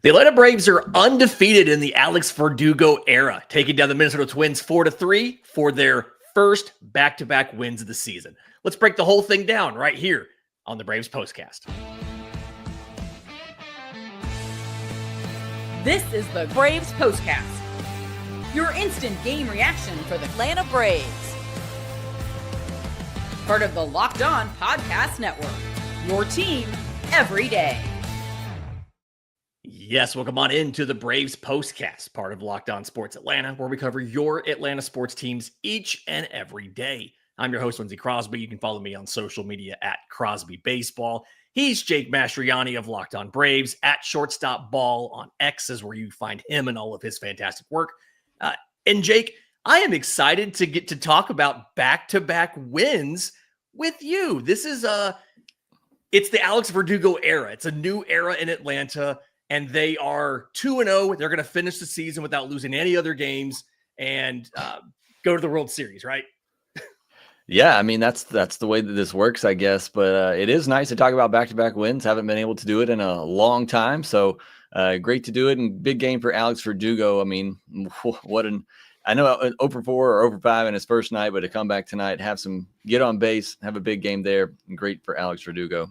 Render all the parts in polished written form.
The Atlanta Braves are undefeated in the Alex Verdugo era, taking down the Minnesota Twins 4-3 for their first back-to-back wins of the season. Let's break the whole thing down right here on the Braves Postcast. This is the Braves Postcast, your instant game reaction for the Atlanta Braves. Part of the Locked On Podcast Network, your team every day. Yes, welcome on into the Braves Postcast, part of Locked On Sports Atlanta, where we cover your Atlanta sports teams each and every day. I'm your host, Lindsay Crosby. You can follow me on social media at Crosby Baseball. He's Jake Mastroianni of Locked On Braves. At Shortstop Ball on X is where you find him and all of his fantastic work. And Jake, I am excited to get to talk about back-to-back wins with you. This is it's the Alex Verdugo era. It's a new era in Atlanta. And they are 2-0. They're going to finish the season without losing any other games and go to the World Series, right? Yeah, I mean, that's the way that this works, I guess. But it is nice to talk about back-to-back wins. Haven't been able to do it in a long time. So great to do it. And big game for Alex Verdugo. I mean, I know 0 for 4 or 0 for 5 in his first night, but to come back tonight, get on base, have a big game there. Great for Alex Verdugo.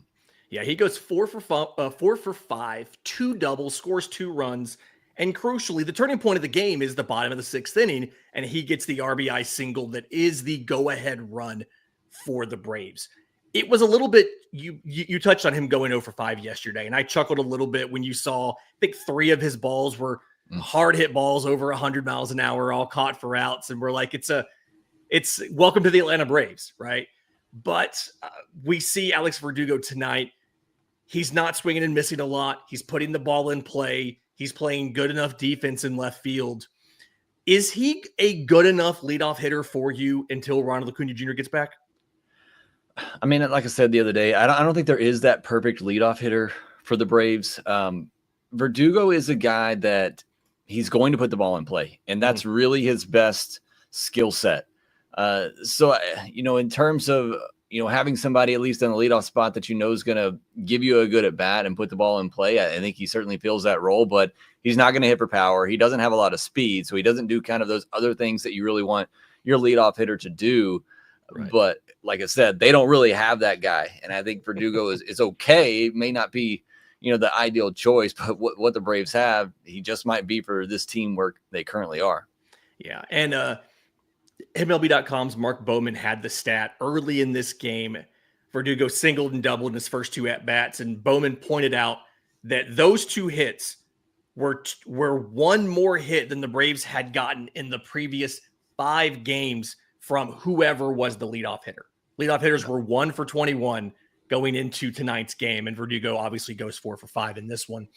Yeah, he goes 4 for 5, 2 doubles, scores 2 runs, and crucially, the turning point of the game is the bottom of the 6th inning, and he gets the RBI single that is the go-ahead run for the Braves. It was a little bit, you touched on him going 0 for 5 yesterday, and I chuckled a little bit when you saw, I think 3 of his balls were hard hit balls over 100 miles an hour, all caught for outs, and we're like, it's welcome to the Atlanta Braves, right? But we see Alex Verdugo tonight. He's not swinging and missing a lot. He's putting the ball in play. He's playing good enough defense in left field. Is he a good enough leadoff hitter for you until Ronald Acuna Jr. gets back? I mean, like I said the other day, I don't think there is that perfect leadoff hitter for the Braves. Verdugo is a guy that he's going to put the ball in play, and that's really his best skill set. So, in terms of, having somebody at least in the leadoff spot that is going to give you a good at bat and put the ball in play, I think he certainly fills that role, but he's not going to hit for power. He doesn't have a lot of speed, so he doesn't do kind of those other things that you really want your leadoff hitter to do. Right. But like I said, they don't really have that guy, and I think Verdugo is okay. It may not be, the ideal choice, but what the Braves have, he just might be for this team where they currently are. Yeah, and MLB.com's Mark Bowman had the stat early in this game. Verdugo singled and doubled in his first 2 at-bats, and Bowman pointed out that those 2 hits were one more hit than the Braves had gotten in the previous 5 games from whoever was the leadoff hitter. Leadoff hitters were 1 for 21 going into tonight's game, and Verdugo obviously goes 4 for 5 in this one.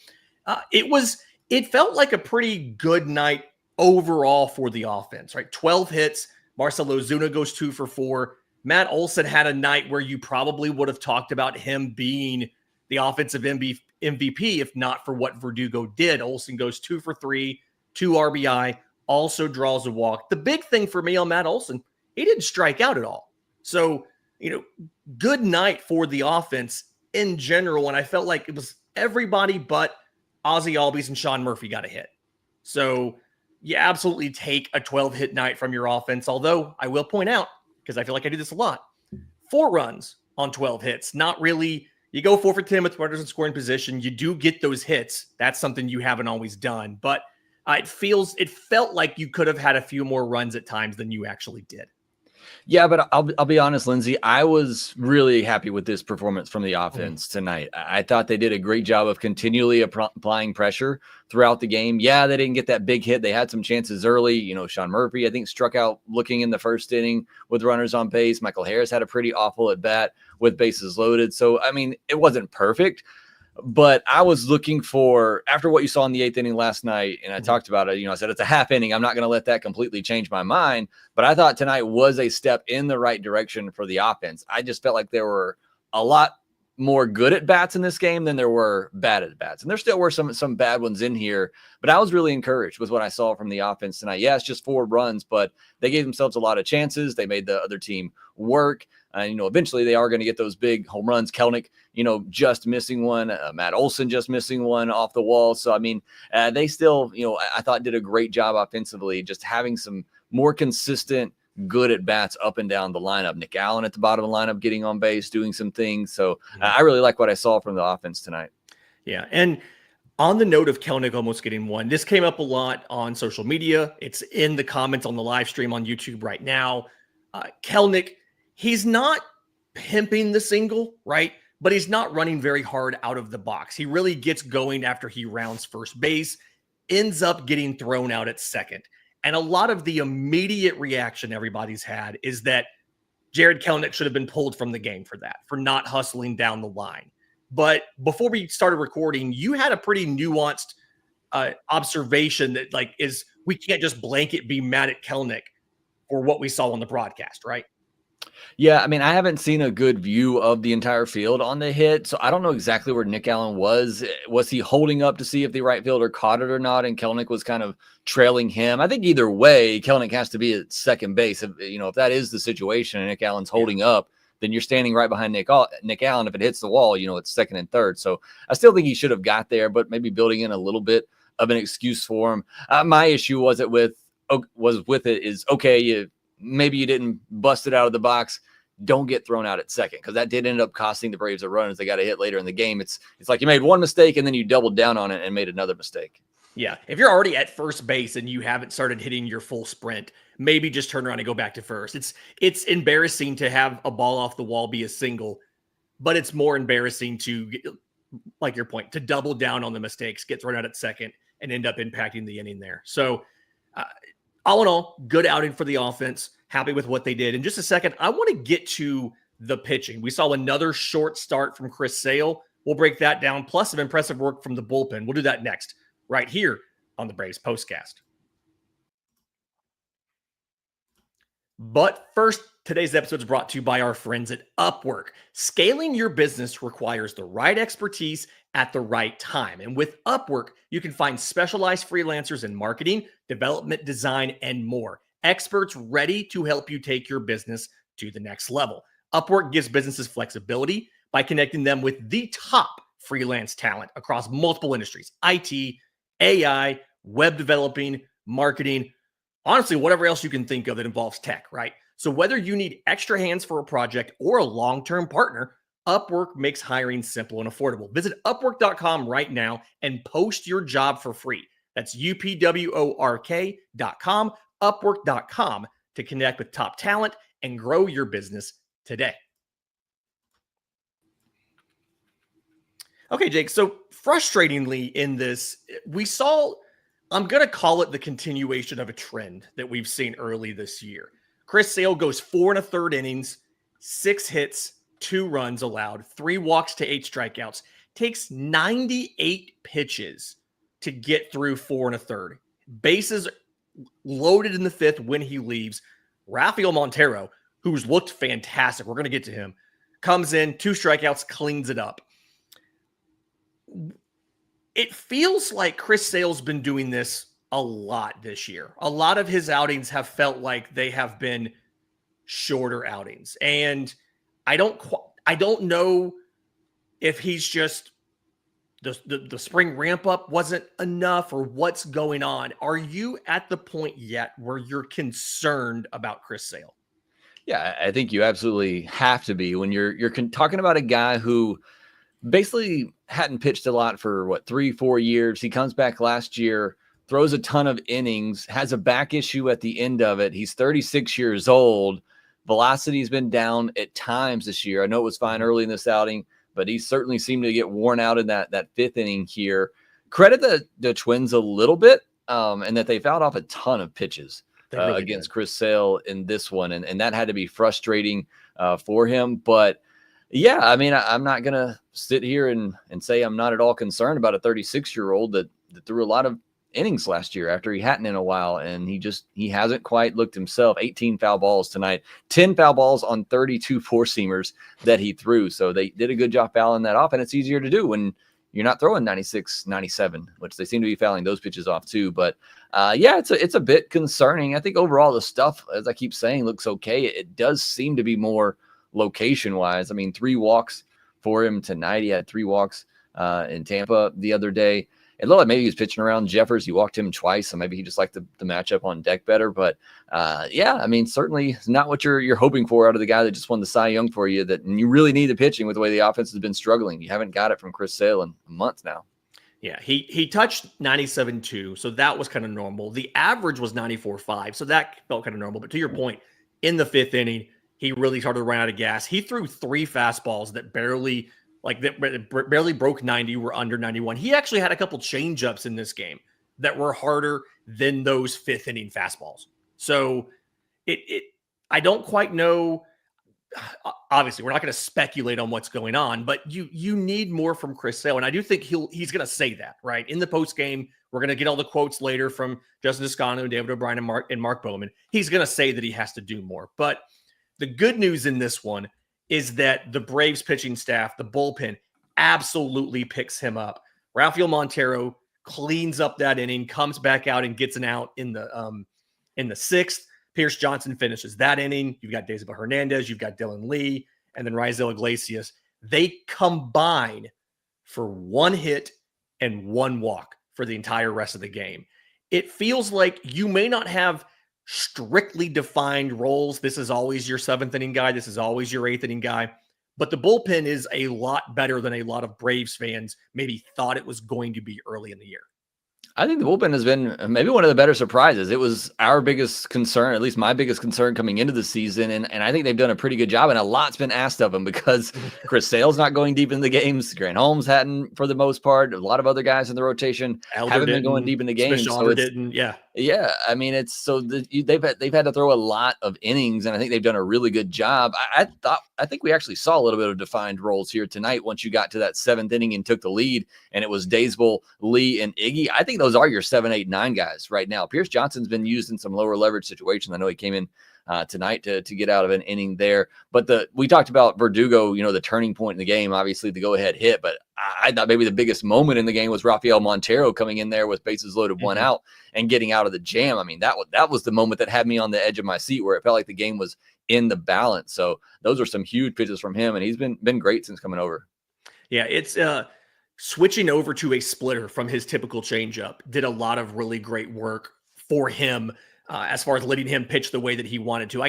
It felt like a pretty good night overall for the offense, right? 12 hits. Marcell Ozuna goes 2 for 4. Matt Olson had a night where you probably would have talked about him being the offensive MVP if not for what Verdugo did. Olson goes 2 for 3, 2 RBI, also draws a walk. The big thing for me on Matt Olson, he didn't strike out at all. So, good night for the offense in general. And I felt like it was everybody but Ozzie Albies and Sean Murphy got a hit. So, you absolutely take a 12-hit night from your offense, although I will point out, because I feel like I do this a lot, 4 runs on 12 hits. Not really. You go 4 for 10 with runners in scoring position. You do get those hits. That's something you haven't always done. But it felt like you could have had a few more runs at times than you actually did. Yeah, but I'll be honest, Lindsay, I was really happy with this performance from the offense tonight. I thought they did a great job of continually applying pressure throughout the game. Yeah, they didn't get that big hit. They had some chances early. Sean Murphy, I think, struck out looking in the first inning with runners on base. Michael Harris had a pretty awful at bat with bases loaded. So, I mean, it wasn't perfect. But I was looking for, after what you saw in the 8th inning last night, and I talked about it, I said it's a half inning. I'm not going to let that completely change my mind. But I thought tonight was a step in the right direction for the offense. I just felt like there were a lot more good at bats in this game than there were bad at bats. And there still were some bad ones in here, but I was really encouraged with what I saw from the offense tonight. Yeah, it's just 4 runs, but they gave themselves a lot of chances. They made the other team work. And, eventually they are going to get those big home runs. Kelnik, just missing one. Matt Olson just missing one off the wall. So, I mean, they still, I thought did a great job offensively, just having some more consistent good at bats up and down the lineup. Nick Allen at the bottom of the lineup, getting on base, doing some things. So I really like what I saw from the offense tonight. Yeah. And on the note of Kelnik almost getting one, this came up a lot on social media. It's in the comments on the live stream on YouTube right now. Kelnik, he's not pimping the single, right? But he's not running very hard out of the box. He really gets going after he rounds first base, ends up getting thrown out at second. And a lot of the immediate reaction everybody's had is that Jared Kelnik should have been pulled from the game for that, for not hustling down the line. But before we started recording, you had a pretty nuanced observation that we can't just blanket be mad at Kelnik for what we saw on the broadcast, right? Yeah, I mean, I haven't seen a good view of the entire field on the hit, so I don't know exactly where Nick Allen was. Was he holding up to see if the right fielder caught it or not, and Kelnik was kind of trailing him? I think either way, Kelnik has to be at second base. If that is the situation and Nick Allen's holding up, then you're standing right behind Nick Allen. If it hits the wall, it's second and third. So I still think he should have got there, but maybe building in a little bit of an excuse for him. My issue maybe you didn't bust it out of the box. Don't get thrown out at second, because that did end up costing the Braves a run as they got a hit later in the game. It's like you made one mistake and then you doubled down on it and made another mistake. Yeah. If you're already at first base and you haven't started hitting your full sprint, maybe just turn around and go back to first. It's embarrassing to have a ball off the wall be a single, but it's more embarrassing to, like your point, to double down on the mistakes, get thrown out at second, and end up impacting the inning there. So all in all, good outing for the offense. Happy with what they did. In just a second, I want to get to the pitching. We saw another short start from Chris Sale. We'll break that down, plus some impressive work from the bullpen. We'll do that next, right here on the Braves Postcast. But first, today's episode is brought to you by our friends at Upwork. Scaling your business requires the right expertise at the right time. And with Upwork, you can find specialized freelancers in marketing, development, design, and more. Experts ready to help you take your business to the next level. Upwork gives businesses flexibility by connecting them with the top freelance talent across multiple industries: IT, AI, web developing, marketing, honestly, whatever else you can think of that involves tech, right? So whether you need extra hands for a project or a long-term partner, Upwork makes hiring simple and affordable. Visit Upwork.com right now and post your job for free. That's UPWORK.com, Upwork.com, to connect with top talent and grow your business today. Okay, Jake, so frustratingly in this, we saw, I'm going to call it the continuation of a trend that we've seen early this year. Chris Sale goes 4 1/3 innings, 6 hits, 2 runs allowed, 3 walks to 8 strikeouts, takes 98 pitches to get through 4 1/3. Bases loaded in the 5th when he leaves. Rafael Montero, who's looked fantastic, we're going to get to him, comes in, 2 strikeouts, cleans it up. It feels like Chris Sale's been doing this a lot this year. A lot of his outings have felt like they have been shorter outings. And I don't know if he's just the spring ramp up wasn't enough or what's going on. Are you at the point yet where you're concerned about Chris Sale? Yeah, I think you absolutely have to be when you're talking about a guy who basically hadn't pitched a lot for 3-4 years. He comes back last year, throws a ton of innings, has a back issue at the end of it. He's 36 years old. Velocity's been down at times this year. I know it was fine early in this outing, but he certainly seemed to get worn out in that 5th inning here. Credit the Twins a little bit, and that they fouled off a ton of pitches really against Chris Sale in this one, and that had to be frustrating for him. But yeah, I mean, I'm not gonna sit here and say I'm not at all concerned about a 36-year-old that threw a lot of innings last year after he hadn't in a while, and he hasn't quite looked himself. 18 foul balls tonight, 10 foul balls on 32 four-seamers that he threw. So they did a good job fouling that off, and it's easier to do when you're not throwing 96, 97, which they seem to be fouling those pitches off too. But it's a bit concerning. I think overall the stuff, as I keep saying, looks okay. It does seem to be more location-wise. I mean, 3 walks for him tonight. He had 3 walks in Tampa the other day. It looked like maybe he was pitching around Jeffers. He walked him twice, so maybe he just liked the matchup on deck better. But I mean, certainly it's not what you're hoping for out of the guy that just won the Cy Young for you. And you really need the pitching with the way the offense has been struggling. You haven't got it from Chris Sale in a month now. Yeah, he touched 97.2, so that was kind of normal. The average was 94.5, so that felt kind of normal. But to your point, in the 5th inning, he really started to run out of gas. He threw 3 fastballs that barely broke 90, were under 91. He actually had a couple changeups in this game that were harder than those 5th inning fastballs. So I don't quite know. Obviously, we're not going to speculate on what's going on, but you need more from Chris Sale. And I do think he's going to say that, right? In the post game, we're going to get all the quotes later from Justin Toscano, David O'Brien, and Mark Bowman. He's going to say that he has to do more. But the good news in this one is that the Braves pitching staff, the bullpen, absolutely picks him up. Rafael Montero cleans up that inning, comes back out and gets an out in the 6th. Pierce Johnson finishes that inning. You've got Daisy Hernandez, you've got Dylan Lee, and then Raisel Iglesias. They combine for 1 hit and 1 walk for the entire rest of the game. It feels like you may not have strictly defined roles. This is always your 7th inning guy. This is always your 8th inning guy. But the bullpen is a lot better than a lot of Braves fans maybe thought it was going to be early in the year. I think the bullpen has been maybe one of the better surprises. It was our biggest concern, at least my biggest concern coming into the season. And I think they've done a pretty good job. And a lot's been asked of them because Chris Sale's not going deep in the games. Grant Holmes hadn't for the most part. A lot of other guys in the rotation haven't been going deep in the games. So didn't, Yeah, I mean, it's so they've had to throw a lot of innings, and I think they've done a really good job. I think we actually saw a little bit of defined roles here tonight once you got to that 7th inning and took the lead, and it was Daysbel, Lee, and Iggy. I think those are your 7, 8, 9 guys right now. Pierce Johnson's been used in some lower leverage situations. I know he came in tonight to get out of an inning there. But we talked about Verdugo, the turning point in the game, obviously the go-ahead hit. But I thought maybe the biggest moment in the game was Rafael Montero coming in there with bases loaded, 1 out, and getting out of the jam. I mean, that was the moment that had me on the edge of my seat where it felt like the game was in the balance. So those are some huge pitches from him, and he's been great since coming over. Yeah, it's switching over to a splitter from his typical changeup did a lot of really great work for him. As far as letting him pitch the way that he wanted to.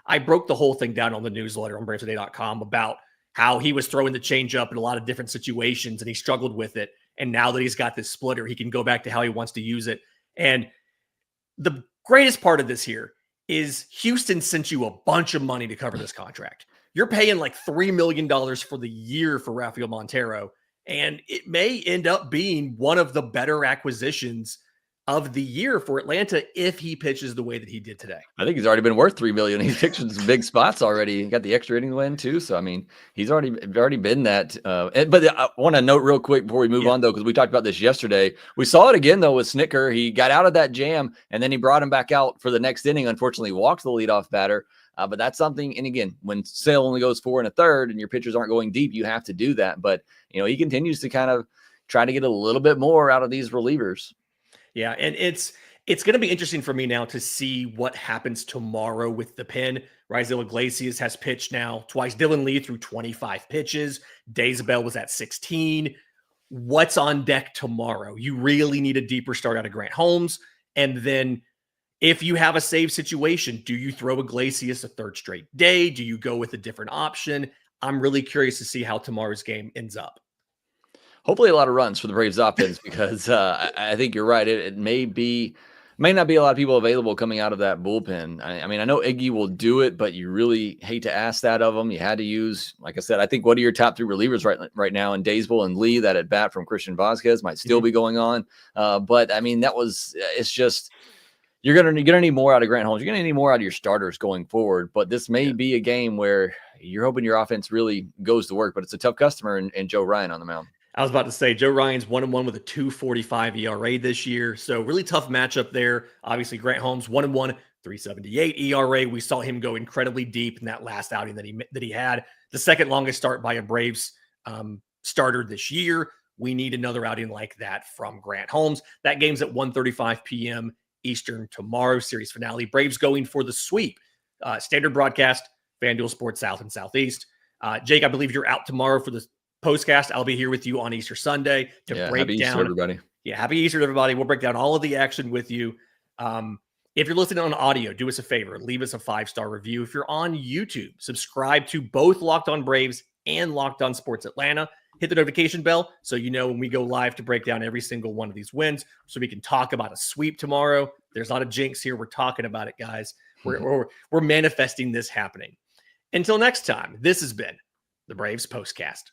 I broke the whole thing down on the newsletter on BravesToday.com about how he was throwing the changeup in a lot of different situations and he struggled with it. And now that he's got this splitter, he can go back to how he wants to use it. And the greatest part of this here is Houston sent you a bunch of money to cover this contract. You're paying like $3 million for the year for Rafael Montero. And it may end up being one of the better acquisitions of the year for Atlanta if he pitches the way that he did today. I think he's already been worth $3 million. He's pitched in some big spots already. He got the extra inning win too. So I mean, he's already been that. But I want to note real quick before we move on though, because we talked about this yesterday. We saw it again though with Snicker. He got out of that jam and then he brought him back out for the next inning. Unfortunately, walked the leadoff batter. But that's something. And again, when Sale only goes 4 1/3 and your pitchers aren't going deep, you have to do that. But he continues to kind of try to get a little bit more out of these relievers. Yeah, and it's going to be interesting for me now to see what happens tomorrow with the pen. Raisel Iglesias has pitched now twice. Dylan Lee threw 25 pitches. Daysbel was at 16. What's on deck tomorrow? You really need a deeper start out of Grant Holmes. And then if you have a save situation, do you throw Iglesias a 3rd straight day? Do you go with a different option? I'm really curious to see how tomorrow's game ends up. Hopefully a lot of runs for the Braves offense because I think you're right. It may not be a lot of people available coming out of that bullpen. I mean, I know Iggy will do it, but you really hate to ask that of him. You had to use, like I said, I think what are your top 3 relievers right now in Daysbel and Lee? That at bat from Christian Vazquez might still be going on. But I mean, it's just you're gonna need more out of Grant Holmes. You're gonna need more out of your starters going forward. But this may be a game where you're hoping your offense really goes to work. But it's a tough customer and Joe Ryan on the mound. I was about to say Joe Ryan's 1-1 with a 2.45 ERA this year. So really tough matchup there. Obviously, Grant Holmes 1-1, 3.78 ERA. We saw him go incredibly deep in that last outing that he had. The second longest start by a Braves starter this year. We need another outing like that from Grant Holmes. That game's at 1:35 p.m. Eastern tomorrow, series finale. Braves going for the sweep. Standard broadcast, FanDuel Sports South and Southeast. Jake, I believe you're out tomorrow for the Postcast. I'll be here with you on Easter Sunday to break happy down. Easter, everybody. Yeah, happy Easter, everybody. We'll break down all of the action with you. If you're listening on audio, do us a favor. Leave us a 5-star review. If you're on YouTube, subscribe to both Locked On Braves and Locked On Sports Atlanta. Hit the notification bell so you know when we go live to break down every single one of these wins so we can talk about a sweep tomorrow. There's a lot of jinx here. We're talking about it, guys. We're manifesting this happening. Until next time, this has been the Braves Postcast.